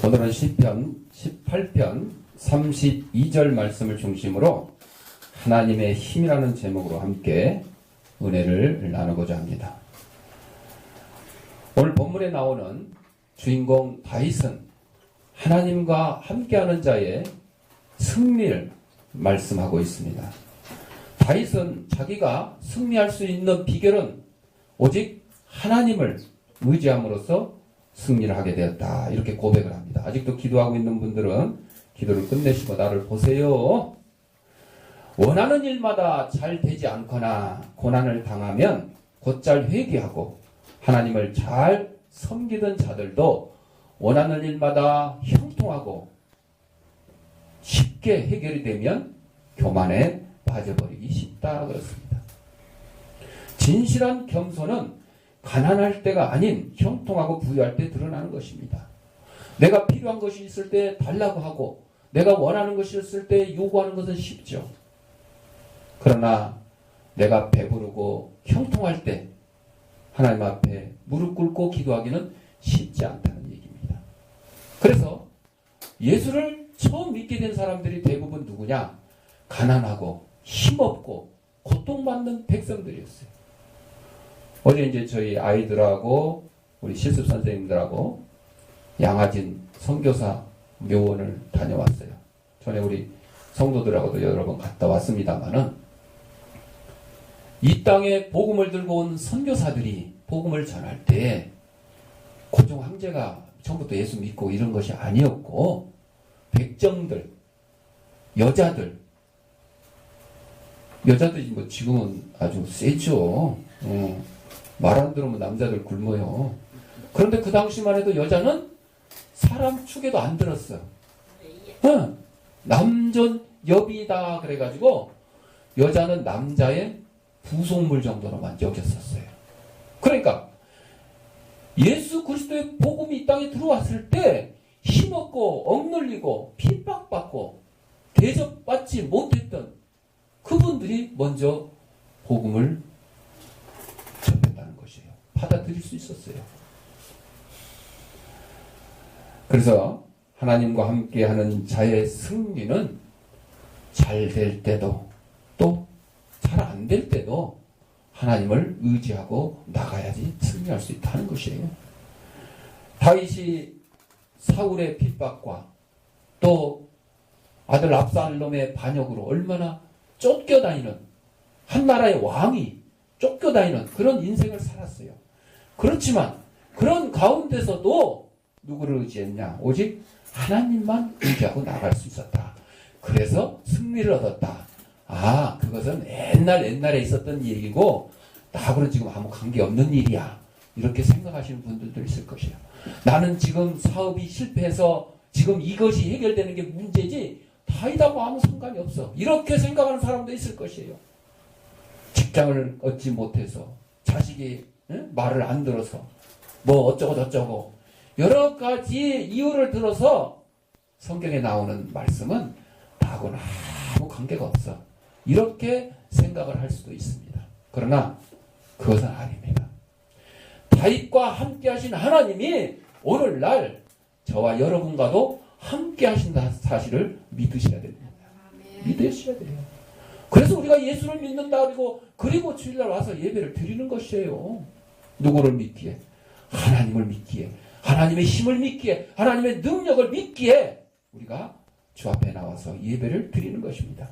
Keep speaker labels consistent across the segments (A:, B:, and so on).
A: 오늘은 시편 18편 32절 말씀을 중심으로 하나님의 힘이라는 제목으로 함께 은혜를 나누고자 합니다. 오늘 본문에 나오는 주인공 다윗은 하나님과 함께하는 자의 승리를 말씀하고 있습니다. 다윗은 자기가 승리할 수 있는 비결은 오직 하나님을 의지함으로써 승리를 하게 되었다. 이렇게 고백을 합니다. 아직도 기도하고 있는 분들은 기도를 끝내시고 나를 보세요. 원하는 일마다 잘 되지 않거나 고난을 당하면 곧잘 회개하고 하나님을 잘 섬기던 자들도 원하는 일마다 형통하고 쉽게 해결이 되면 교만에 빠져버리기 쉽다 그렇습니다. 진실한 겸손은 가난할 때가 아닌 형통하고 부유할 때 드러나는 것입니다. 내가 필요한 것이 있을 때 달라고 하고 내가 원하는 것이 있을 때 요구하는 것은 쉽죠. 그러나 내가 배부르고 형통할 때 하나님 앞에 무릎 꿇고 기도하기는 쉽지 않다는 얘기입니다. 그래서 예수를 처음 믿게 된 사람들이 대부분 누구냐? 가난하고 힘없고 고통받는 백성들이었어요. 어제 이제 저희 아이들하고 우리 실습 선생님들하고 양화진 선교사 묘원을 다녀왔어요. 전에 우리 성도들하고도 여러 번 갔다 왔습니다만은 이 땅에 복음을 들고 온 선교사들이 복음을 전할 때 고종 황제가 처음부터 예수 믿고 이런 것이 아니었고 백정들, 여자들이 뭐 지금은 아주 세죠. 말 안 들으면 남자들 굶어요. 그런데 그 당시만 해도 여자는 사람 축에도 안 들었어. 남존 여비다 그래가지고 여자는 남자의 부속물 정도로만 여겼었어요. 그러니까 예수 그리스도의 복음이 이 땅에 들어왔을 때 힘없고 억눌리고 핍박받고 대접받지 못했던 그분들이 먼저 복음을 전했다는 것이에요. 받아들일 수 있었어요. 그래서 하나님과 함께하는 자의 승리는 잘 될 때도 또 잘 안 될 때도 하나님을 의지하고 나가야지 승리할 수 있다는 것이에요. 다윗이 사울의 핍박과 또 아들 압살롬의 반역으로 얼마나 쫓겨다니는 한 나라의 왕이 쫓겨다니는 그런 인생을 살았어요. 그렇지만 그런 가운데서도 누구를 의지했냐? 오직 하나님만 의지하고 나갈 수 있었다. 그래서 승리를 얻었다. 아, 그것은 옛날에 있었던 얘기고 나하고는 지금 아무 관계없는 일이야. 이렇게 생각하시는 분들도 있을 것이에요. 나는 지금 사업이 실패해서 지금 이것이 해결되는 게 문제지 다윗하고 아무 상관이 없어. 이렇게 생각하는 사람도 있을 것이에요. 직장을 얻지 못해서 자식이 말을 안 들어서 뭐 어쩌고 저쩌고 여러 가지 이유를 들어서 성경에 나오는 말씀은 나하고는 아무 관계가 없어. 이렇게 생각을 할 수도 있습니다. 그러나 그것은 아닙니다. 다윗과 함께 하신 하나님이 오늘날 저와 여러분과도 함께 하신다 사실을 믿으셔야 됩니다. 믿으셔야 돼요. 그래서 우리가 예수를 믿는다 그리고 주일날 와서 예배를 드리는 것이에요. 누구를 믿기에? 하나님을 믿기에, 하나님의 힘을 믿기에, 하나님의 능력을 믿기에 우리가 주 앞에 나와서 예배를 드리는 것입니다.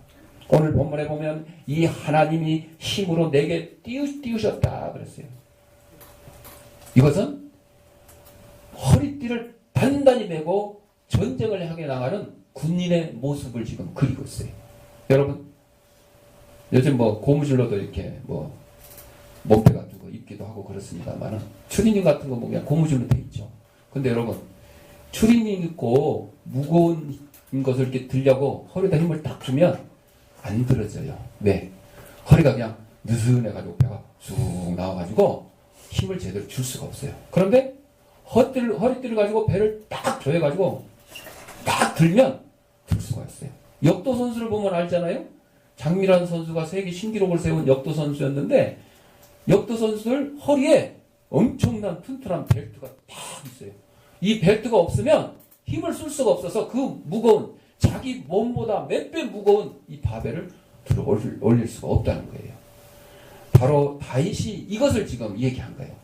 A: 오늘 본문에 보면 이 하나님이 힘으로 내게 띄우셨다 그랬어요. 이것은 허리띠를 단단히 메고 전쟁을 향해 나가는 군인의 모습을 지금 그리고 있어요. 여러분, 요즘 뭐 고무줄로도 이렇게 뭐 몸빼 같은 거 입기도 하고 그렇습니다만은 추리닝 같은 거 보면 고무줄로 돼 있죠. 근데 여러분, 추리닝 입고 무거운 것을 이렇게 들려고 허리에다 힘을 딱 주면 안 들어져요. 왜? 허리가 그냥 느슨해가지고 배가 쑥 나와가지고 힘을 제대로 줄 수가 없어요. 그런데 허리띠를 가지고 배를 딱 조여가지고 딱 들면 들 수가 있어요. 역도 선수를 보면 알잖아요. 장미란 선수가 세계 신기록을 세운 역도 선수였는데 역도 선수들 허리에 엄청난 튼튼한 벨트가 딱 있어요. 이 벨트가 없으면 힘을 쓸 수가 없어서 그 무거운 자기 몸보다 몇 배 무거운 이 바벨을 들어 올릴 수가 없다는 거예요. 바로 다윗이 이것을 지금 얘기한 거예요.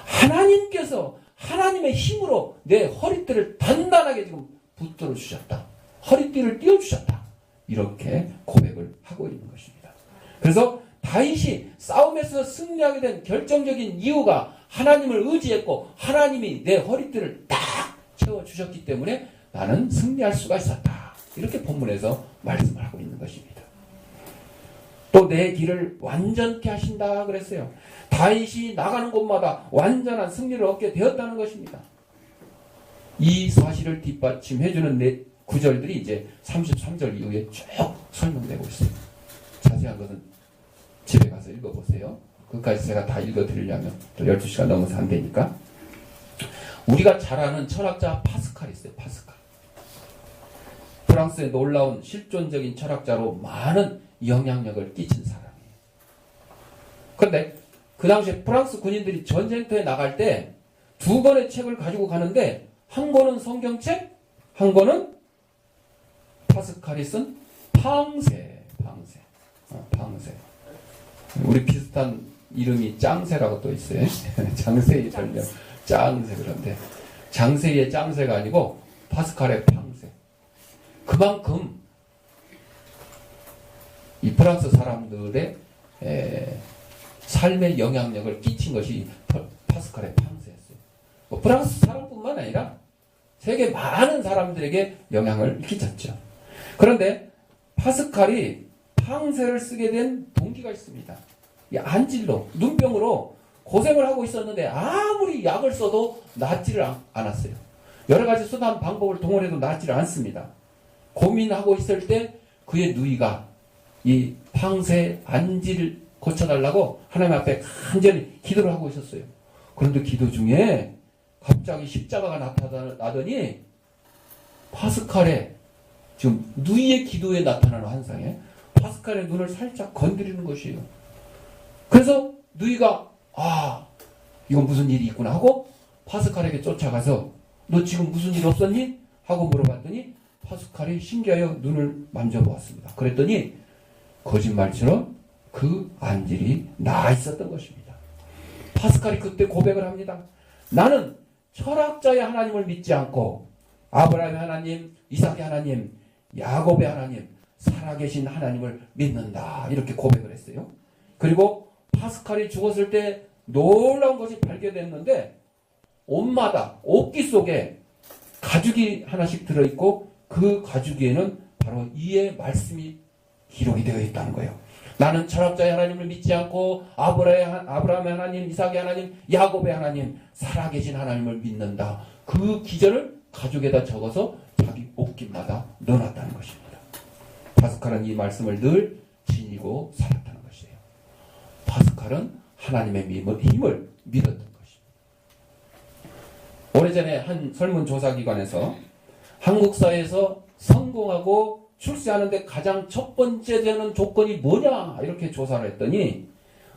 A: 하나님께서 하나님의 힘으로 내 허리띠를 단단하게 지금 붙들어 주셨다. 허리띠를 띄워 주셨다. 이렇게 고백을 하고 있는 것입니다. 그래서 다윗이 싸움에서 승리하게 된 결정적인 이유가 하나님을 의지했고 하나님이 내 허리띠를 딱 채워주셨기 때문에 나는 승리할 수가 있었다. 이렇게 본문에서 말씀을 하고 있는 것입니다. 또 내 길을 완전케 하신다 그랬어요. 다윗이 나가는 곳마다 완전한 승리를 얻게 되었다는 것입니다. 이 사실을 뒷받침해주는 구절들이 이제 33절 이후에 쭉 설명되고 있어요. 자세한 것은 집에 가서 읽어보세요. 그까지 제가 다 읽어드리려면 또 12시간 넘어서 안 되니까. 우리가 잘 아는 철학자 파스칼이 있어요. 파스칼. 프랑스의 놀라운 실존적인 철학자로 많은 영향력을 끼친 사람이에요. 그런데 그 당시에 프랑스 군인들이 전쟁터에 나갈 때 두 권의 책을 가지고 가는데 한 권은 성경책, 한 권은 파스칼이 쓴 팡세. 우리 비슷한 이름이 짱새라고 또 있어요. 장세의 전령. 짱새 그런데 장세의 짱새가 아니고 파스칼의 팡세. 그만큼 이 프랑스 사람들의 삶의 영향력을 끼친 것이 파스칼의 팡세였어요. 뭐 프랑스 사람뿐만 아니라 세계 많은 사람들에게 영향을 끼쳤죠. 그런데 파스칼이 팡세를 쓰게 된 동기가 있습니다. 이 안질로, 눈병으로 고생을 하고 있었는데 아무리 약을 써도 낫지를 않았어요. 여러 가지 수단 방법을 동원해도 낫지를 않습니다. 고민하고 있을 때 그의 누이가 이 팡세 안질 고쳐달라고 하나님 앞에 간절히 기도를 하고 있었어요. 그런데 기도 중에 갑자기 십자가가 나타나더니 파스칼의 지금 누이의 기도에 나타나는 환상에 파스칼의 눈을 살짝 건드리는 것이에요. 그래서 누이가 이건 무슨 일이 있구나 하고 파스칼에게 쫓아가서 너 지금 무슨 일 없었니? 하고 물어봤더니 파스칼이 신기하여 눈을 만져보았습니다. 그랬더니 거짓말처럼 그 안질이 나아 있었던 것입니다. 파스칼이 그때 고백을 합니다. 나는 철학자의 하나님을 믿지 않고 아브라함의 하나님, 이삭의 하나님, 야곱의 하나님, 살아계신 하나님을 믿는다. 이렇게 고백을 했어요. 그리고 파스칼이 죽었을 때 놀라운 것이 발견됐는데 옷마다 옷기 속에 가죽이 하나씩 들어있고 그 가죽에는 바로 이의 말씀이 기록이 되어 있다는 거예요. 나는 철학자의 하나님을 믿지 않고 아브라함의 하나님, 이삭의 하나님, 야곱의 하나님, 살아계신 하나님을 믿는다. 그 기절을 가죽에다 적어서 자기 옷깃마다 넣어놨다는 것입니다. 파스칼은 이 말씀을 늘 지니고 살았다는 것이에요. 파스칼은 하나님의 힘을 믿었던 것입니다. 오래전에 한 설문조사기관에서 한국 사회에서 성공하고 출세하는데 가장 첫 번째 되는 조건이 뭐냐 이렇게 조사를 했더니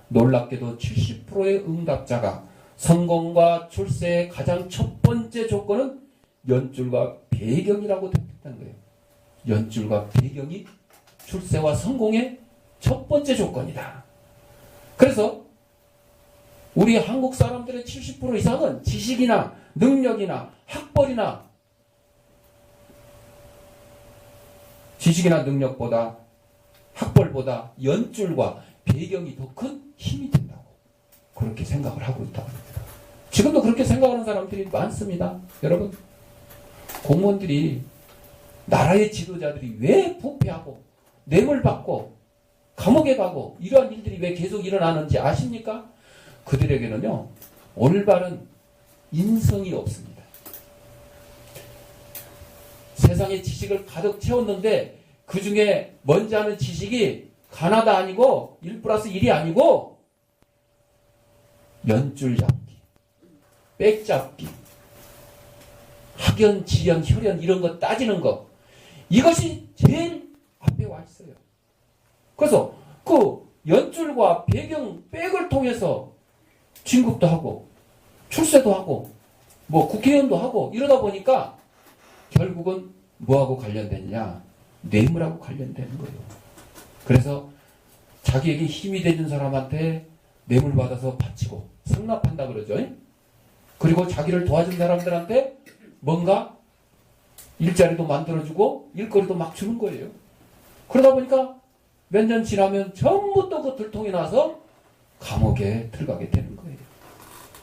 A: 놀랍게도 70%의 응답자가 성공과 출세의 가장 첫 번째 조건은 연줄과 배경이라고 대답했다는 거예요. 연줄과 배경이 출세와 성공의 첫 번째 조건이다. 그래서 우리 한국 사람들의 70% 이상은 지식이나 능력이나 학벌이나 지식이나 능력보다 학벌보다 연줄과 배경이 더 큰 힘이 된다고 그렇게 생각을 하고 있다고 합니다. 지금도 그렇게 생각하는 사람들이 많습니다. 여러분, 공무원들이 나라의 지도자들이 왜 부패하고 뇌물받고 감옥에 가고 이러한 일들이 왜 계속 일어나는지 아십니까? 그들에게는요 올바른 인성이 없습니다. 세상에 지식을 가득 채웠는데 그 중에 먼저 하는 지식이 가나다 아니고 1+1이 아니고 연줄 잡기, 백 잡기, 학연, 지연, 혈연 이런 거 따지는 거 이것이 제일 앞에 와 있어요. 그래서 그 연줄과 배경, 백을 통해서 진급도 하고 출세도 하고 뭐 국회의원도 하고 이러다 보니까 결국은 뭐하고 관련되느냐? 뇌물하고 관련되는 거예요. 그래서 자기에게 힘이 되는 사람한테 뇌물 받아서 바치고 상납한다 그러죠. 그리고 자기를 도와준 사람들한테 뭔가 일자리도 만들어주고 일거리도 막 주는 거예요. 그러다 보니까 몇 년 지나면 전부 또 그 들통이 나서 감옥에 들어가게 되는 거예요.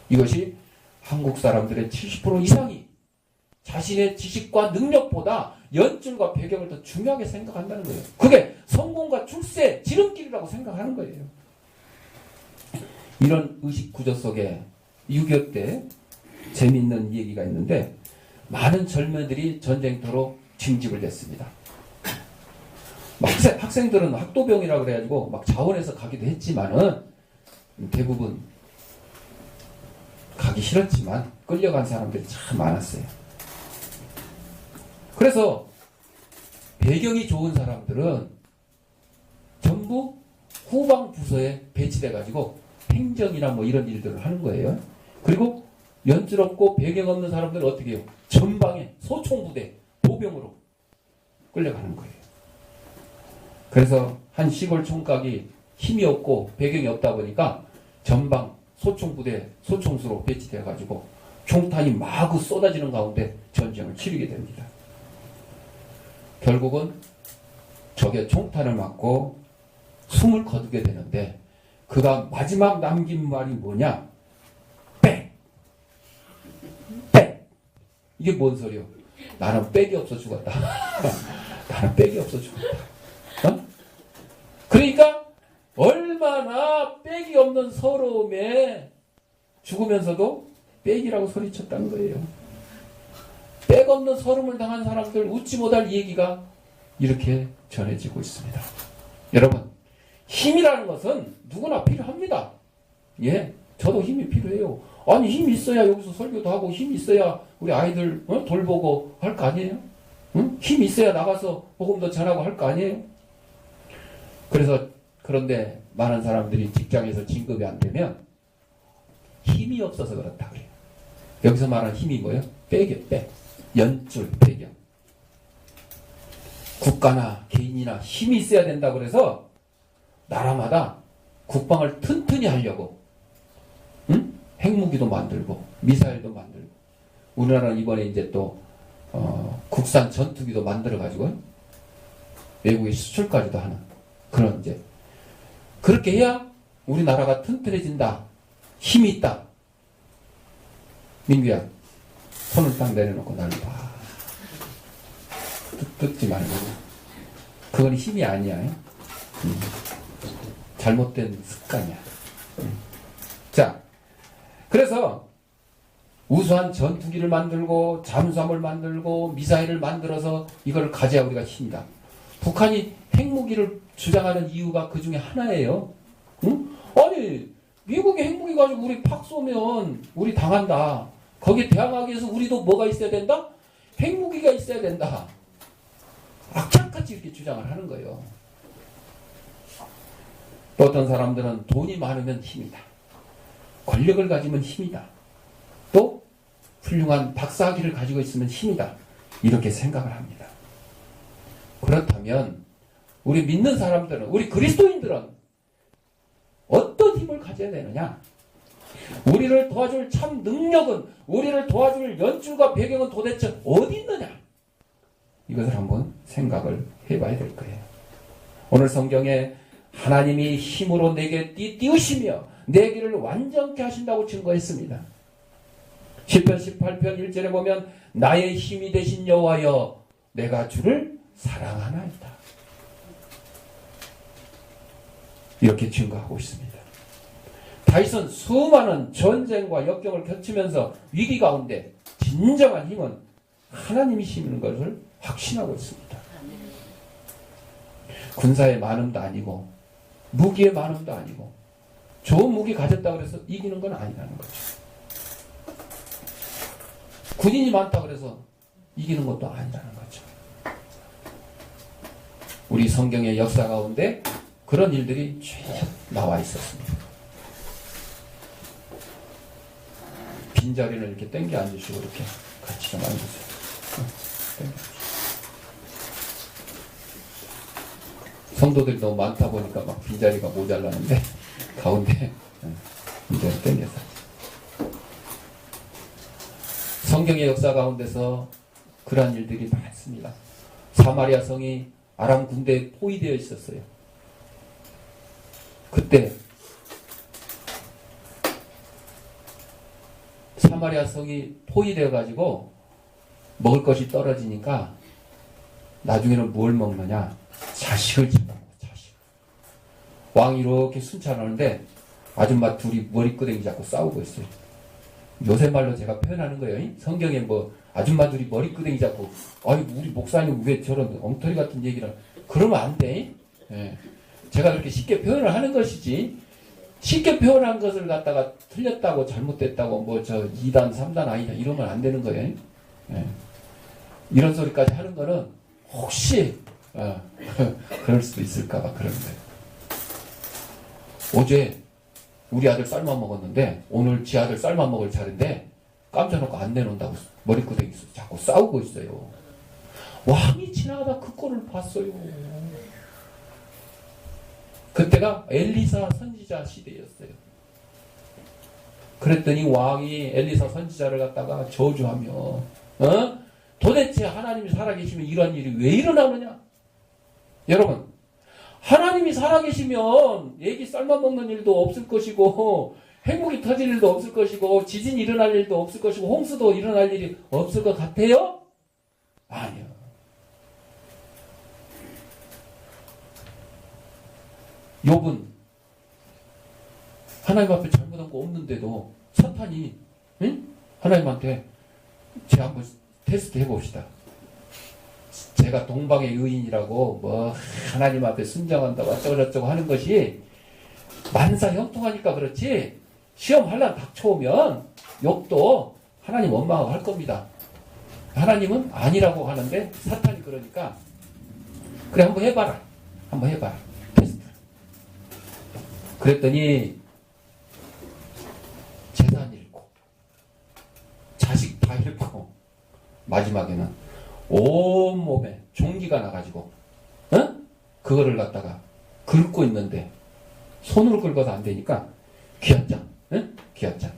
A: 이것이 한국 사람들의 70% 이상이 자신의 지식과 능력보다 연줄과 배경을 더 중요하게 생각한다는 거예요. 그게 성공과 출세, 지름길이라고 생각하는 거예요. 이런 의식 구조 속에 6.25 때 재미있는 얘기가 있는데 많은 젊은이들이 전쟁터로 징집을 됐습니다. 학생들은 학도병이라고 그래가지고 막 자원해서 가기도 했지만은 대부분 가기 싫었지만 끌려간 사람들이 참 많았어요. 그래서 배경이 좋은 사람들은 전부 후방 부서에 배치돼가지고 행정이나 뭐 이런 일들을 하는 거예요. 그리고 연줄 없고 배경 없는 사람들은 어떻게 해요? 전방에 소총부대, 보병으로 끌려가는 거예요. 그래서 한 시골 총각이 힘이 없고 배경이 없다 보니까 전방 소총부대, 소총수로 배치돼가지고 총탄이 마구 쏟아지는 가운데 전쟁을 치르게 됩니다. 결국은 적의 총탄을 맞고 숨을 거두게 되는데 그가 마지막 남긴 말이 뭐냐? 빽! 빽! 이게 뭔 소리요? 나는 빽이 없어 죽었다. 나는 빽이 없어 죽었다. 어? 그러니까 얼마나 빽이 없는 서러움에 죽으면서도 빽이라고 소리쳤다는 거예요. 빽 없는 서름을 당한 사람들 웃지 못할 얘기가 이렇게 전해지고 있습니다. 여러분, 힘이라는 것은 누구나 필요합니다. 예, 저도 힘이 필요해요. 아니, 힘이 있어야 여기서 설교도 하고 힘이 있어야 우리 아이들 돌보고 할 거 아니에요? 응? 힘이 있어야 나가서 복음도 전하고 할 거 아니에요? 그런데 많은 사람들이 직장에서 진급이 안 되면 힘이 없어서 그렇다 그래요. 여기서 말하는 힘이 뭐예요? 빽이에요, 빽. 연줄, 배경. 국가나 개인이나 힘이 있어야 된다 그래서 나라마다 국방을 튼튼히 하려고 핵무기도 만들고 미사일도 만들고 우리나라는 이번에 이제 또 국산 전투기도 만들어 가지고 외국에 수출까지도 하는 그런 이제 그렇게 해야 우리나라가 튼튼해진다. 힘이 있다. 민규야, 손을 딱 내려놓고 날 봐. 뜯지 말고. 그건 힘이 아니야. 잘못된 습관이야. 자, 그래서 우수한 전투기를 만들고 잠수함을 만들고 미사일을 만들어서 이걸 가져야 우리가 힘이다. 북한이 핵무기를 주장하는 이유가 그 중에 하나예요. 응? 아니, 미국이 핵무기 가지고 우리 팍 쏘면 우리 당한다. 거기에 대항하기 위해서 우리도 뭐가 있어야 된다? 핵무기가 있어야 된다. 악착같이 이렇게 주장을 하는 거예요. 또 어떤 사람들은 돈이 많으면 힘이다. 권력을 가지면 힘이다. 또 훌륭한 박사학위를 가지고 있으면 힘이다. 이렇게 생각을 합니다. 그렇다면 우리 믿는 사람들은, 우리 그리스도인들은 어떤 힘을 가져야 되느냐? 우리를 도와줄 참 능력은, 우리를 도와줄 연줄과 배경은 도대체 어디 있느냐? 이것을 한번 생각을 해봐야 될 거예요. 오늘 성경에 하나님이 힘으로 내게 띄우시며 내 길을 완전케 하신다고 증거했습니다. 시편 18편 1절에 보면 나의 힘이 되신 여호와여 내가 주를 사랑하나이다. 이렇게 증거하고 있습니다. 다윗은 수많은 전쟁과 역경을 겪으면서 위기 가운데 진정한 힘은 하나님이시는 것을 확신하고 있습니다. 군사의 많음도 아니고 무기의 많음도 아니고 좋은 무기 가졌다고 해서 이기는 건 아니라는 거죠. 군인이 많다고 해서 이기는 것도 아니라는 거죠. 우리 성경의 역사 가운데 그런 일들이 쭉 나와 있었습니다. 빈자리를 이렇게 땡겨 앉으시고 이렇게 같이 좀 앉으세요. 성도들이 너무 많다 보니까 막 빈자리가 모자라는데 가운데 빈자리 땡겨서. 성경의 역사 가운데서 그러한 일들이 많습니다. 사마리아 성이 아람 군대에 포위되어 있었어요. 그때 사마리아 성이 포위되어 가지고 먹을 것이 떨어지니까 나중에는 뭘 먹느냐? 자식을 집어먹어. 자식. 왕이 이렇게 순찰하는데 아줌마 둘이 머리끄댕이 잡고 싸우고 있어요. 요새 말로 제가 표현하는 거예요. 성경에 뭐 아줌마 둘이 머리끄댕이 잡고 아니 우리 목사님 왜 저런 엉터리 같은 얘기를 그러면 안 돼. 예. 제가 그렇게 쉽게 표현을 하는 것이지 쉽게 표현한 것을 갖다가 틀렸다고 잘못됐다고 뭐 저 2단 3단 아니다 이러면 안 되는 거예요. 예. 이런 소리까지 하는 거는 혹시 그럴 수도 있을까봐 그런 거예요. 어제 우리 아들 쌀만 먹었는데 오늘 지 아들 쌀만 먹을 차례인데 깜짝 놓고 안 내놓는다고 머리끄댕이 자꾸 싸우고 있어요. 왕이 지나가다 그 꼴을 봤어요. 그때가 엘리사 선지자 시대였어요. 그랬더니 왕이 엘리사 선지자를 갖다가 저주하며 도대체 하나님이 살아계시면 이런 일이 왜 일어나느냐? 여러분 하나님이 살아계시면 애기 쌀만 먹는 일도 없을 것이고 핵무기 터질 일도 없을 것이고 지진이 일어날 일도 없을 것이고 홍수도 일어날 일이 없을 것 같아요? 아니요. 욥은 하나님 앞에 잘못한 거 없는데도 사탄이 하나님한테 제가 한번 테스트 해봅시다. 제가 동방의 의인이라고 뭐 하나님 앞에 순정한다고 어쩌고저쩌고 하는 것이 만사 형통하니까 그렇지 시험 환난 닥쳐오면 욥도 하나님 원망하고 할 겁니다. 하나님은 아니라고 하는데 사탄이 그러니까 그래 한번 해봐라. 한번 해봐라. 테스트. 그랬더니 재산 잃고 자식 다 잃고 마지막에는 온몸에 종기가 나가지고 그거를 갖다가 긁고 있는데 손으로 긁어서 안 되니까 기아장 기아장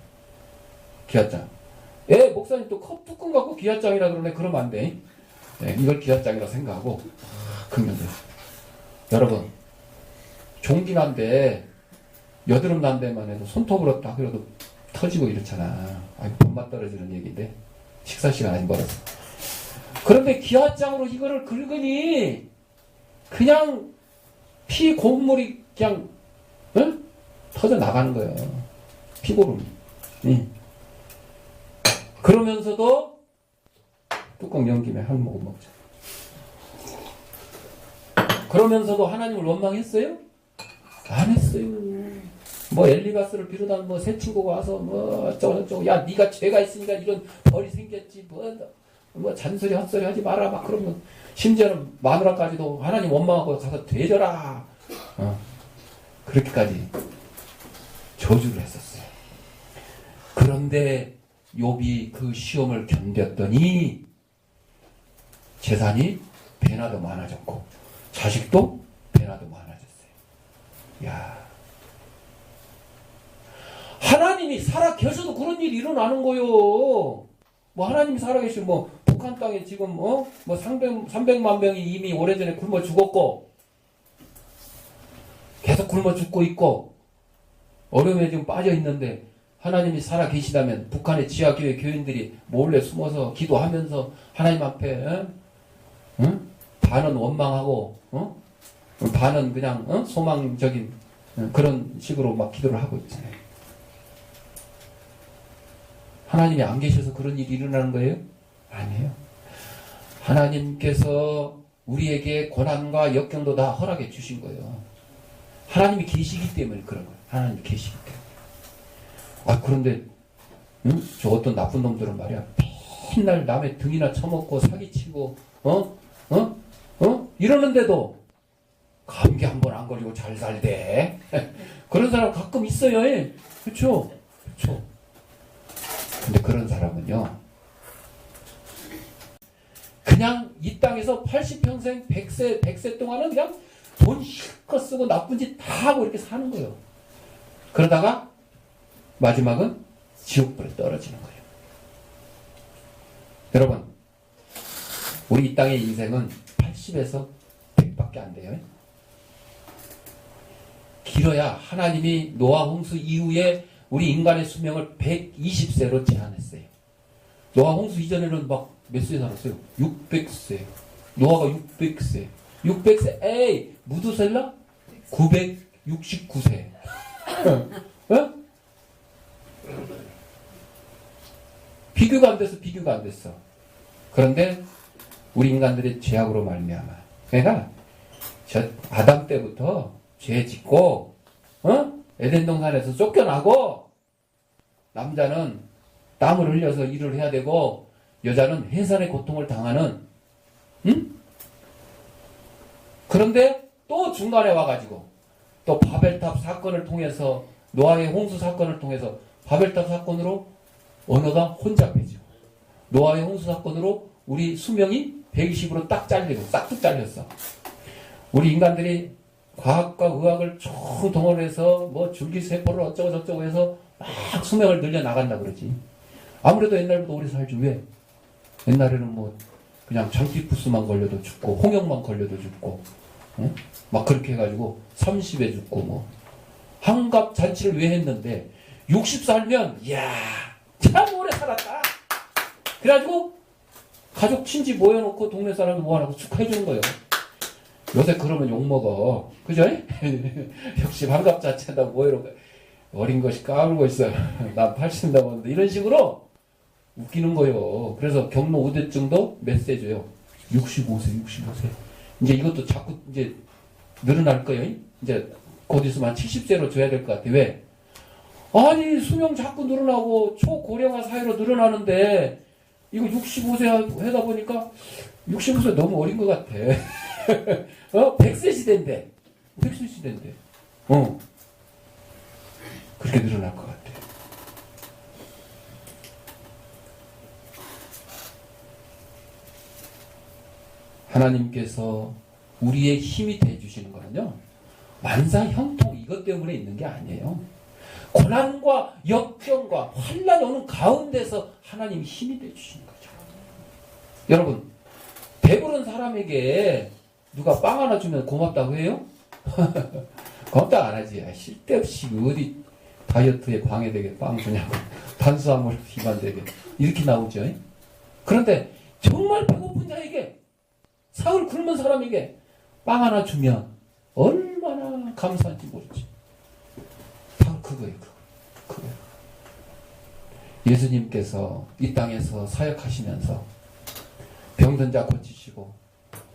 A: 목사님 또 컵 뚜껑 갖고 기아장이라 그러네. 그러면 안 돼. 이걸 기아장이라 생각하고 긁면 돼요. 여러분 종기 난데 여드름 난 데만 해도 손톱으로 딱 그래도 터지고 이렇잖아. 밥맛 떨어지는 얘기인데 식사 시간 아직 멀었어. 그런데 기아장으로 이거를 긁으니 그냥 피 곡물이 그냥 터져 나가는 거예요. 피고름이. 그러면서도 뚜껑 연 김에 한 모금 먹자. 그러면서도 하나님을 원망했어요? 안 했어요. 뭐 엘리바스를 비롯한 뭐 새 친구가 와서 뭐 어쩌고 야 네가 죄가 있으니까 이런 벌이 생겼지 뭐 잔소리 헛소리 하지 마라 막 그러면 심지어는 마누라까지도 하나님 원망하고 가서 되져라 그렇게까지 저주를 했었어요. 그런데 욥이 그 시험을 견뎠더니 재산이 배나 더 많아졌고 자식도 배나 더 많아졌어요. 야, 하나님이 살아 계셔도 그런 일이 일어나는 거요. 뭐 하나님이 살아 계시면 뭐 북한 땅에 지금 뭐 300만 명이 이미 오래전에 굶어 죽었고 계속 굶어 죽고 있고 어려움에 지금 빠져 있는데 하나님이 살아 계시다면 북한의 지하교회 교인들이 몰래 숨어서 기도하면서 하나님 앞에 반은 원망하고 반은 그냥 소망적인 그런 식으로 막 기도를 하고 있잖아요. 하나님이 안 계셔서 그런 일이 일어나는 거예요? 아니에요. 하나님께서 우리에게 고난과 역경도 다 허락해 주신 거예요. 하나님이 계시기 때문에 그런 거예요. 하나님이 계시기 때문에. 그런데 저 어떤 나쁜 놈들은 말이야 맨날 남의 등이나 쳐먹고 사기치고 이러는데도 감기 한 번 안 걸리고 잘 살대. 그런 사람 가끔 있어요. 그렇죠? 그렇죠. 근데 그런 사람은요 그냥 이 땅에서 80평생 100세 동안은 그냥 돈 실컷 쓰고 나쁜 짓 다 하고 이렇게 사는 거예요. 그러다가 마지막은 지옥불에 떨어지는 거예요. 여러분, 우리 이 땅의 인생은 80에서 100밖에 안 돼요. 길어야 하나님이 노아 홍수 이후에 우리 인간의 수명을 120세로 제한했어요. 노아 홍수 이전에는 막 몇 세 살았어요? 600세. 노아가 600세. 600세. 에이, 무두셀라? 969세. 어? 비교가 안 됐어. 그런데 우리 인간들의 죄악으로 말미암아. 그러니까 저 아담 때부터 죄 짓고, 에덴 동산에서 쫓겨나고, 남자는 땀을 흘려서 일을 해야 되고, 여자는 해산의 고통을 당하는, 그런데 또 중간에 와가지고, 또 바벨탑 사건을 통해서, 노아의 홍수 사건을 통해서, 바벨탑 사건으로 언어가 혼잡해지고, 노아의 홍수 사건으로 우리 수명이 120으로 딱 잘리고, 싹둑 잘렸어. 우리 인간들이 과학과 의학을 총 동원해서 뭐 줄기세포를 어쩌고저쩌고 해서 막 수명을 늘려 나간다 그러지. 아무래도 옛날보다 오래 살지. 왜? 옛날에는 뭐 그냥 장티푸스만 걸려도 죽고 홍역만 걸려도 죽고, 응? 막 그렇게 해가지고 30에 죽고 뭐 환갑 잔치를 왜 했는데 60살면 이야 참 오래 살았다. 그래가지고 가족 친지 모여놓고 동네 사람들 모아놓고 축하해주는 거예요. 요새 그러면 욕먹어. 그죠? 역시 환갑 자체다 모여놓고 어린 것이 까불고 있어요. 난 80 넘었는데 이런 식으로 웃기는 거예요. 그래서 경로 우대증도 몇 세 줘요? 65세. 이제 이것도 자꾸 이제 늘어날 거예요. 이제 곧 있으면 한 70세로 줘야 될 것 같아. 왜? 아니 수명 자꾸 늘어나고 초고령화 사회로 늘어나는데 이거 65세 하다 보니까 65세 너무 어린 것 같아. 100세 시대인데. 100세 시대인데. 그렇게 늘어날 것 같아. 하나님께서 우리의 힘이 되어주시는 거는요, 만사 형통 이것 때문에 있는 게 아니에요. 고난과 역경과 환난이 오는 가운데서 하나님이 힘이 되어주시는 거죠. 여러분, 배부른 사람에게 누가 빵 하나 주면 고맙다고 해요? 고맙다고 안 하지. 쓸데없이 어디 다이어트에 방해되게 빵 주냐고. 탄수화물 기반되게. 이렇게 나오죠. 그런데 정말 배고픈 자에게, 사흘 굶은 사람에게 빵 하나 주면 얼마나 감사한지 모르지. 바로 그거예요. 그거예요. 예수님께서 이 땅에서 사역하시면서 병든 자 고치시고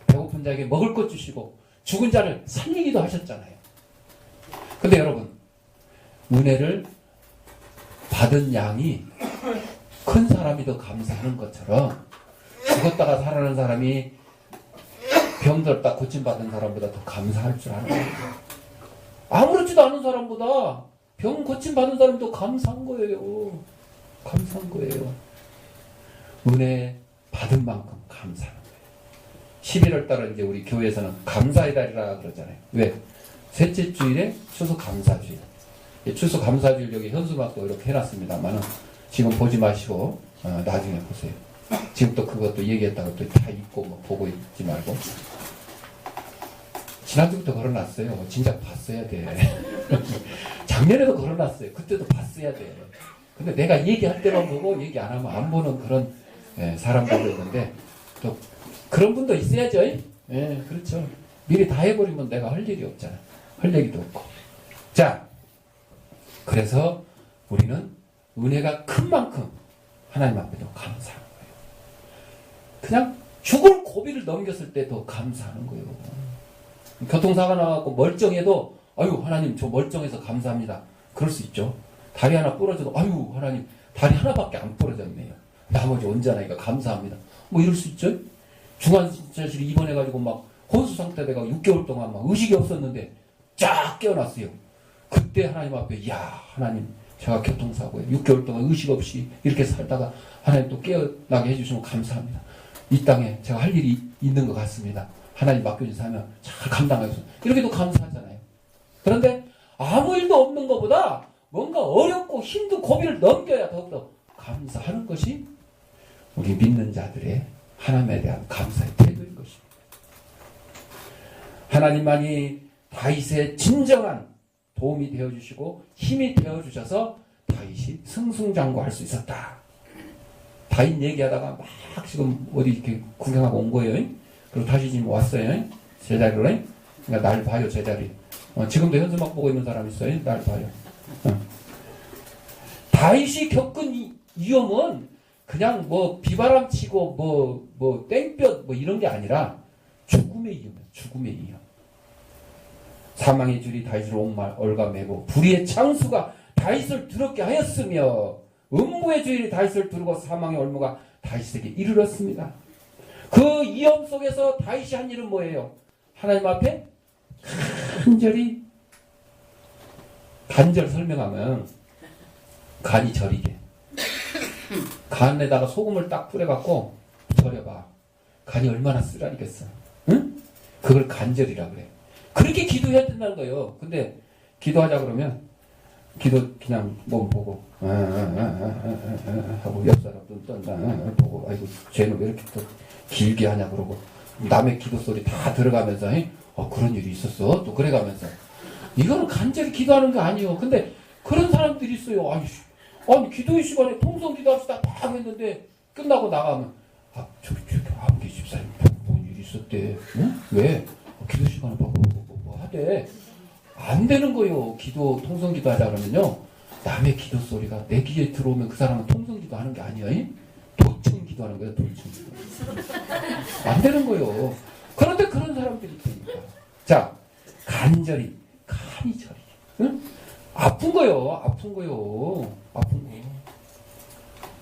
A: 배고픈 자에게 먹을 것 주시고 죽은 자를 살리기도 하셨잖아요. 근데 여러분, 은혜를 받은 양이 큰 사람이 더 감사하는 것처럼 죽었다가 살아난 사람이 병들었다 고침받은 사람보다 더 감사할 줄 아는 거예요. 아무렇지도 않은 사람보다 병 고침받은 사람이 더 감사한 거예요. 감사한 거예요. 은혜 받은 만큼 감사하는 거예요. 11월 달은 이제 우리 교회에서는 감사의 달이라 그러잖아요. 왜? 셋째 주일에 추수 감사주일. 추수 감사주일 여기 현수막도 이렇게 해놨습니다만은 지금 보지 마시고 나중에 보세요. 지금 또 그것도 얘기했다고 또 다 잊고 뭐 보고 있지 말고. 지난주부터 걸어놨어요. 진작 봤어야 돼. 작년에도 걸어놨어요. 그때도 봤어야 돼. 근데 내가 얘기할 때만 보고 얘기 안 하면 안 보는 그런 사람들도 있는데 또 그런 분도 있어야죠. 그렇죠. 미리 다 해버리면 내가 할 일이 없잖아. 할 얘기도 없고. 자, 그래서 우리는 은혜가 큰 만큼 하나님 앞에도 감사하는 거예요. 그냥 죽을 고비를 넘겼을 때 더 감사하는 거예요. 교통사고 나갖고 멀쩡해도 아유 하나님 저 멀쩡해서 감사합니다. 그럴 수 있죠. 다리 하나 부러져도 아유 하나님 다리 하나밖에 안 부러졌네요. 나머지 온전하니까 감사합니다. 뭐 이럴 수 있죠. 중환자실에 입원해가지고 막 혼수 상태 돼가 6개월 동안 막 의식이 없었는데 쫙 깨어났어요. 그때 하나님 앞에 야 하나님 제가 교통사고에 6개월 동안 의식 없이 이렇게 살다가 하나님 또 깨어나게 해주시면 감사합니다. 이 땅에 제가 할 일이 있는 것 같습니다. 하나님 맡겨준 사명 잘 감당하겠어. 이렇게도 감사하잖아요. 그런데 아무 일도 없는 것보다 뭔가 어렵고 힘든 고비를 넘겨야 더욱더 감사하는 것이 우리 믿는 자들의 하나님에 대한 감사의 태도인 것입니다. 하나님만이 다윗의 진정한 도움이 되어주시고 힘이 되어주셔서 다윗이 승승장구할 수 있었다. 다윗 얘기하다가 막 지금 어디 이렇게 구경하고 온 거예요. 그리고 다시 지금 왔어요. 제자리로. 그러니까 날 봐요, 제자리. 지금도 현수막 보고 있는 사람 있어요. 날 봐요. 다윗이 겪은 이 위험은 그냥 뭐 비바람 치고 뭐 땡볕 뭐 이런 게 아니라 죽음의 위험이에요. 죽음의 위험. 사망의 줄이 다윗을 얽어매고 불의의 창수가 다윗을 두렵게 하였으며 음부의 주일이 다윗을 두르고 사망의 올무가 다윗에게 이르렀습니다. 그 위험 속에서 다윗이 한 일은 뭐예요? 하나님 앞에 간절 설명하면 간이 저리게. 간에다가 소금을 딱 뿌려갖고 절여봐. 간이 얼마나 쓰라리겠어. 응? 그걸 간절이라 그래. 그렇게 기도해야 된다는 거예요. 근데 기도하자 그러면 기도 그냥 몸 보고 하고 옆 사람도 떤다 보고 아이고 쟤는 왜 이렇게 또 길게 하냐 그러고 남의 기도 소리 다 들어가면서 그런 일이 있었어 또 그래가면서 이거는 간절히 기도하는 게 아니에요. 근데 그런 사람들이 있어요. 아니 기도의 시간에 통성 기도합시다 막 했는데 끝나고 나가면 저기 아무개 집사님 뭔 일이 있었대. 응? 왜? 기도 시간에 뭐 하대. 안 되는 거요. 기도 통성 기도하자 그러면요. 남의 기도 소리가 내 귀에 들어오면 그 사람은 통성 기도하는 게 아니에요. 도청 기도하는 거예요. 도청 기도. 안 되는 거요. 그런데 그런 사람들이 있으니까. 자, 간이 저리. 응? 아픈 거요. 아픈 거.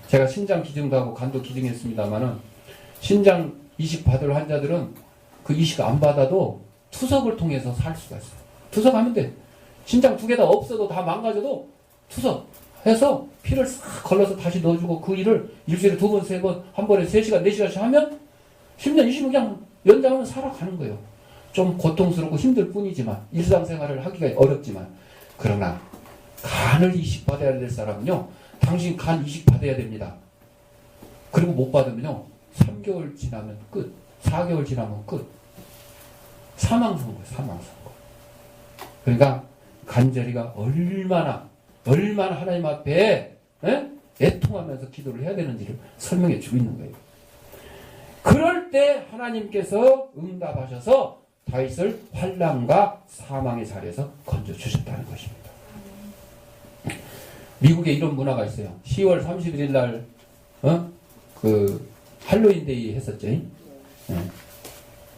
A: 제가 신장 기증도 하고 간도 기증했습니다만은 신장 이식 받을 환자들은 그 이식 안 받아도 투석을 통해서 살 수가 있어요. 투석하면 돼. 신장 2개 다 없어도 다 망가져도 투석해서 피를 싹 걸러서 다시 넣어주고 그 일을 일주일에 2번, 3번, 한 번에 3시간, 4시간씩 하면 10년, 20년 그냥 연장하면 살아가는 거예요. 좀 고통스럽고 힘들 뿐이지만 일상생활을 하기가 어렵지만 그러나 간을 이식받아야 될 사람은요. 당신 간 이식받아야 됩니다. 그리고 못 받으면요. 3개월 지나면 끝. 4개월 지나면 끝. 사망선고예요. 사망선고. 그러니까 간절히가 얼마나 하나님 앞에 애통하면서 기도를 해야 되는지를 설명해 주고 있는 거예요. 그럴 때 하나님께서 응답하셔서 다윗을 환난과 사망의 자리에서 건져주셨다는 것입니다. 미국에 이런 문화가 있어요. 10월 31일 날 그 할로윈데이 했었죠.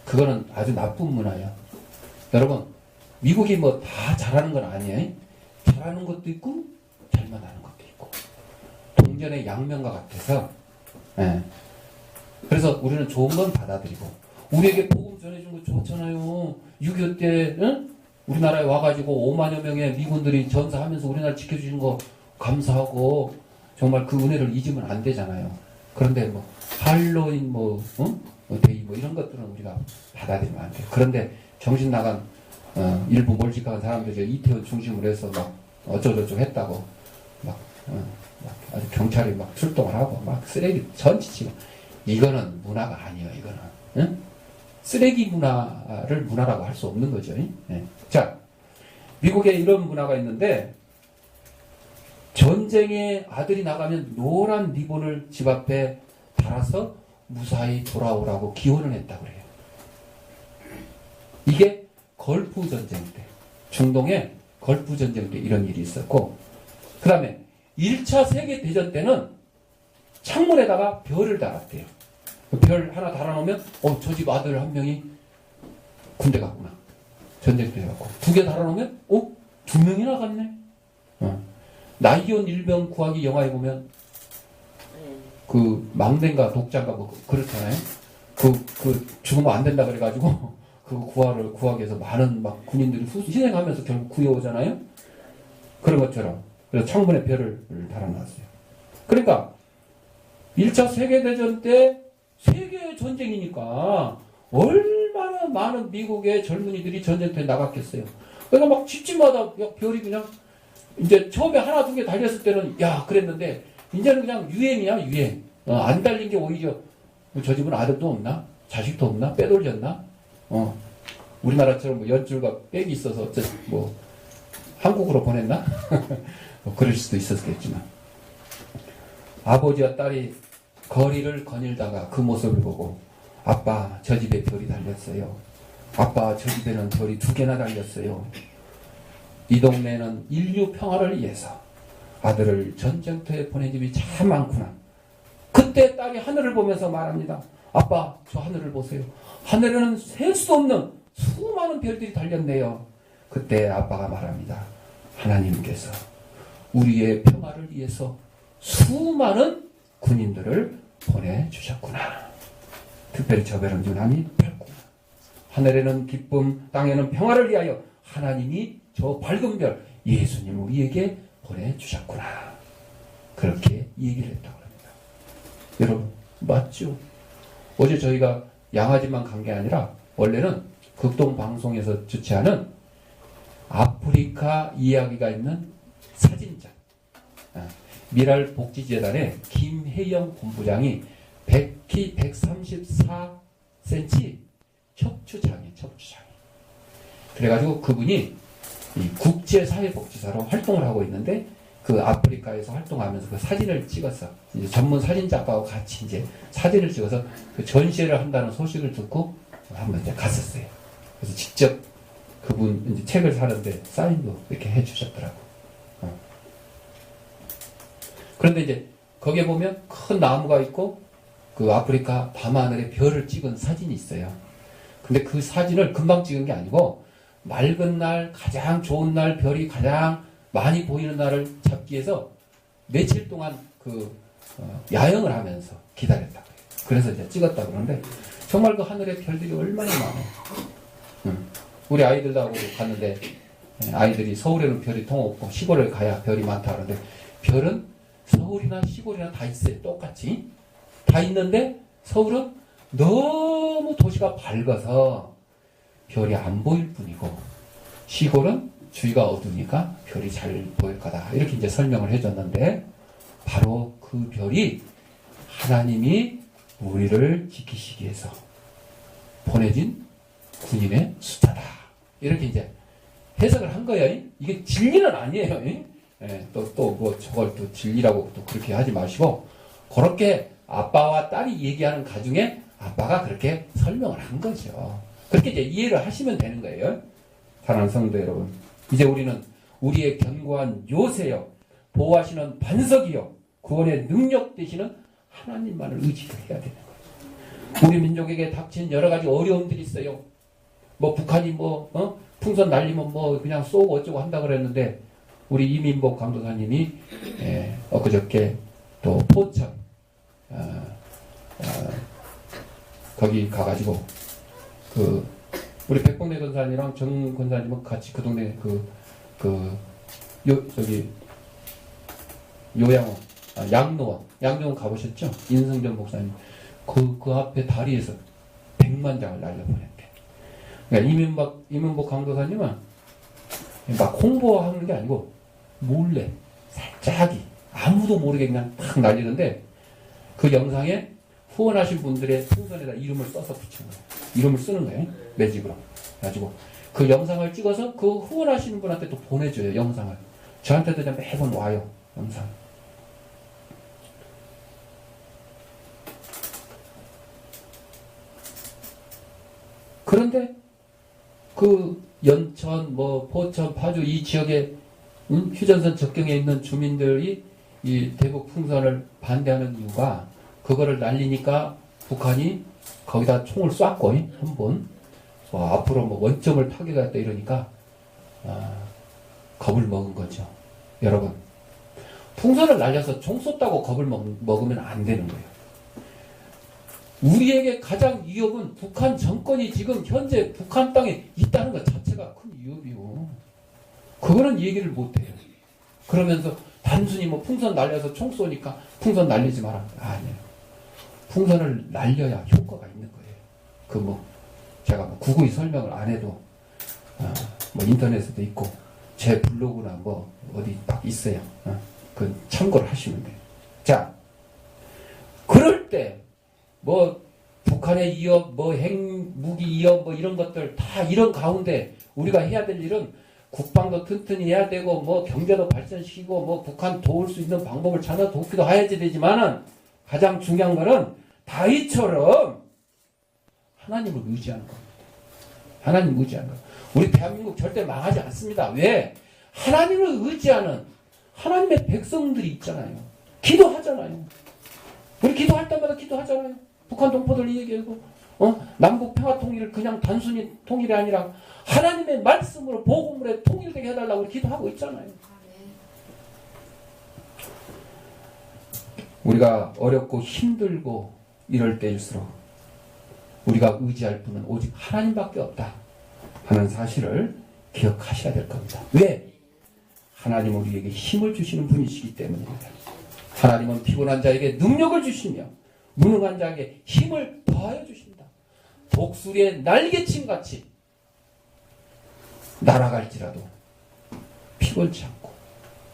A: 그거는 아주 나쁜 문화예요. 여러분 미국이 뭐 다 잘하는 건 아니에요. 잘하는 것도 있고 잘만 하는 것도 있고 동전의 양면과 같아서 그래서 우리는 좋은 건 받아들이고 우리에게 복음 전해준 거 좋잖아요. 6.25 때 우리나라에 와가지고 5만여 명의 미군들이 전사하면서 우리나라 지켜주신 거 감사하고 정말 그 은혜를 잊으면 안 되잖아요. 그런데 뭐 할로윈 데이 이런 것들은 우리가 받아들이면 안 돼요. 그런데 정신 나간 일부 몰직한 사람들이 이태원 중심으로 해서 막 어쩌고저쩌고 했다고 막 아주 경찰이 막 출동을 하고 막 쓰레기 전치치고 이거는 문화가 아니에요. 이거는 쓰레기 문화를 문화라고 할 수 없는 거죠. 자, 미국에 이런 문화가 있는데 전쟁에 아들이 나가면 노란 리본을 집 앞에 달아서 무사히 돌아오라고 기원을 했다고 그래요. 이게 걸프 전쟁 때, 중동의 걸프 전쟁 때 이런 일이 있었고, 그 다음에 1차 세계대전 때는 창문에다가 별을 달았대요. 별 하나 달아놓으면 저 집 아들 한 명이 군대 갔구나. 전쟁터에 갔고 2개 달아놓으면 2명이나 갔네. 나이온 일병 구하기 영화에 보면 그 망대인가 독자인가 뭐 그렇잖아요. 그 죽으면 안 된다 그래가지고 그거 구하기 위해서 많은 막 군인들이 희생하면서 결국 구해오잖아요. 그런 것처럼 그래서 창문에 별을 달아놨어요. 그러니까 1차 세계대전 때 세계 전쟁이니까 얼마나 많은 미국의 젊은이들이 전쟁터에 나갔겠어요. 그러니까 막 집집마다 별이 그냥 이제 처음에 하나 두 개 달렸을 때는 야 그랬는데 이제는 그냥 유행이야 유행. 안 달린 게 오히려 저 집은 아들도 없나? 자식도 없나? 빼돌렸나? 우리나라처럼 뭐 연줄과 백이 있어서 뭐 한국으로 보냈나? 뭐 그럴 수도 있었겠지만 아버지와 딸이 거리를 거닐다가 그 모습을 보고 아빠 저 집에 별이 달렸어요. 아빠 저 집에는 별이 2개나 달렸어요. 이 동네는 인류 평화를 위해서 아들을 전쟁터에 보낸 집이 참 많구나. 그때 딸이 하늘을 보면서 말합니다. 아빠 저 하늘을 보세요. 하늘에는 셀 수 없는 수많은 별들이 달렸네요. 그때 아빠가 말합니다. 하나님께서 우리의 평화를 위해서 수많은 군인들을 보내주셨구나. 특별히 저 별은 유난히 밝구나. 하늘에는 기쁨, 땅에는 평화를 위하여 하나님이 저 밝은 별 예수님 우리에게 보내주셨구나. 그렇게 얘기를 했다고 합니다. 여러분 맞죠? 어제 저희가 양아지만 간 게 아니라 원래는 극동방송에서 주최하는 아프리카 이야기가 있는 사진전 미랄복지재단의 김혜영 본부장이 100키 134cm 척추장애. 그래가지고 그분이 이 국제사회복지사로 활동을 하고 있는데 그 아프리카에서 활동하면서 그 사진을 찍어서 이제 전문 사진 작가하고 같이 이제 사진을 찍어서 그 전시회를 한다는 소식을 듣고 한번 이제 갔었어요. 그래서 직접 그분 이제 책을 사는데 사인도 이렇게 해주셨더라고. 그런데 이제 거기에 보면 큰 나무가 있고 그 아프리카 밤하늘에 별을 찍은 사진이 있어요. 근데 그 사진을 금방 찍은 게 아니고 맑은 날, 가장 좋은 날, 별이 가장 많이 보이는 날을 잡기 위해서 며칠 동안 야영을 하면서 기다렸다고 해요. 그래서 이제 찍었다고 그러는데 정말 그 하늘에 별들이 얼마나 많아요. 우리 아이들도 하고 갔는데 아이들이 서울에는 별이 통 없고 시골에 가야 별이 많다 그러는데 별은 서울이나 시골이나 다 있어요. 똑같이. 다 있는데 서울은 너무 도시가 밝아서 별이 안 보일 뿐이고 시골은 주위가 어두우니까 별이 잘 보일 거다. 이렇게 이제 설명을 해줬는데 바로 그 별이 하나님이 우리를 지키시기 위해서 보내진 군인의 숫자다. 이렇게 이제 해석을 한 거예요. 이게 진리는 아니에요. 뭐 저걸 또 진리라고 또 그렇게 하지 마시고 그렇게 아빠와 딸이 얘기하는 가중에 아빠가 그렇게 설명을 한 거죠. 그렇게 이제 이해를 하시면 되는 거예요. 사랑하는 성도 여러분, 이제 우리는 우리의 견고한 요새요, 보호하시는 반석이요, 구원의 능력 되시는 하나님만을 의지를 해야 되는 거예요. 우리 민족에게 닥친 여러 가지 어려움들이 있어요. 뭐 북한이 풍선 날리면 그냥 쏘고 어쩌고 한다 그랬는데 우리 이민복 강도사님이 엊그저께 또 포천 거기 가가지고 우리 백봉래 권사님이랑 정 권사님은 같이 그 동네 요양원 양로원 가보셨죠? 인성전 목사님 그 앞에 다리에서 100만 장을 날려보냈대. 그러니까 이민복 강도사님은 막 홍보하는 게 아니고 몰래 살짝이 아무도 모르게 그냥 탁 날리는데 그 영상에 후원하신 분들의 풍선에다 이름을 써서 붙인 거예요. 이름을 쓰는 거예요. 매직으로. 가지고 그 영상을 찍어서 그 후원하시는 분한테 또 보내줘요. 영상을. 저한테도 매번 와요. 영상. 그런데 그 연천, 포천, 파주 이 지역에 휴전선 접경에 있는 주민들이 이 대북 풍선을 반대하는 이유가 그거를 날리니까 북한이 거기다 총을 쐈고 한번 앞으로 원점을 타격했다 이러니까 겁을 먹은 거죠. 여러분, 풍선을 날려서 총 쐈다고 겁을 먹으면 안 되는 거예요. 우리에게 가장 위협은 북한 정권이 지금 현재 북한 땅에 있다는 것 자체가 큰 위협이고 그거는 얘기를 못해요. 그러면서 단순히 풍선 날려서 총 쏘니까 풍선 날리지 마라. 아니에요. 풍선을 날려야 효과가 있는 거예요. 그 뭐 제가 뭐 구구이 설명을 안 해도 뭐 인터넷에도 있고 제 블로그나 뭐 어디 딱 있어요. 그 참고를 하시면 돼요. 자, 그럴 때 뭐 북한의 위협, 뭐 핵무기 위협, 뭐 이런 것들 다 이런 가운데 우리가 해야 될 일은 국방도 튼튼히 해야 되고 뭐 경제도 발전시키고 뭐 북한 도울 수 있는 방법을 찾아 돕기도 해야지 되지만은 가장 중요한 거는 다윗처럼 하나님을 의지하는 겁니다. 하나님 의지하는 거. 우리 대한민국 절대 망하지 않습니다. 왜? 하나님을 의지하는 하나님의 백성들이 있잖아요. 기도하잖아요. 우리 기도할 때마다 기도하잖아요. 북한 동포들 얘기하고 남북 평화 통일을 그냥 단순히 통일이 아니라 하나님의 말씀으로 복음으로 통일되게 해달라고 우리 기도하고 있잖아요. 우리가 어렵고 힘들고 이럴 때일수록 우리가 의지할 분은 오직 하나님밖에 없다 하는 사실을 기억하셔야 될 겁니다. 왜? 하나님은 우리에게 힘을 주시는 분이시기 때문입니다. 하나님은 피곤한 자에게 능력을 주시며 무능한 자에게 힘을 더하여 주신다. 독수리의 날개침 같이 날아갈지라도 피곤치 않고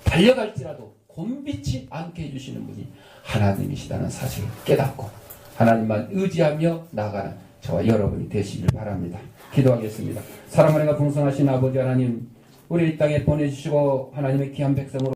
A: 달려갈지라도 곤비치 않게 해주시는 분이 하나님이시다는 사실을 깨닫고 하나님만 의지하며 나아가는 저와 여러분이 되시길 바랍니다. 기도하겠습니다. 사랑하는 풍성하신 아버지 하나님, 우리 이 땅에 보내주시고 하나님의 귀한 백성으로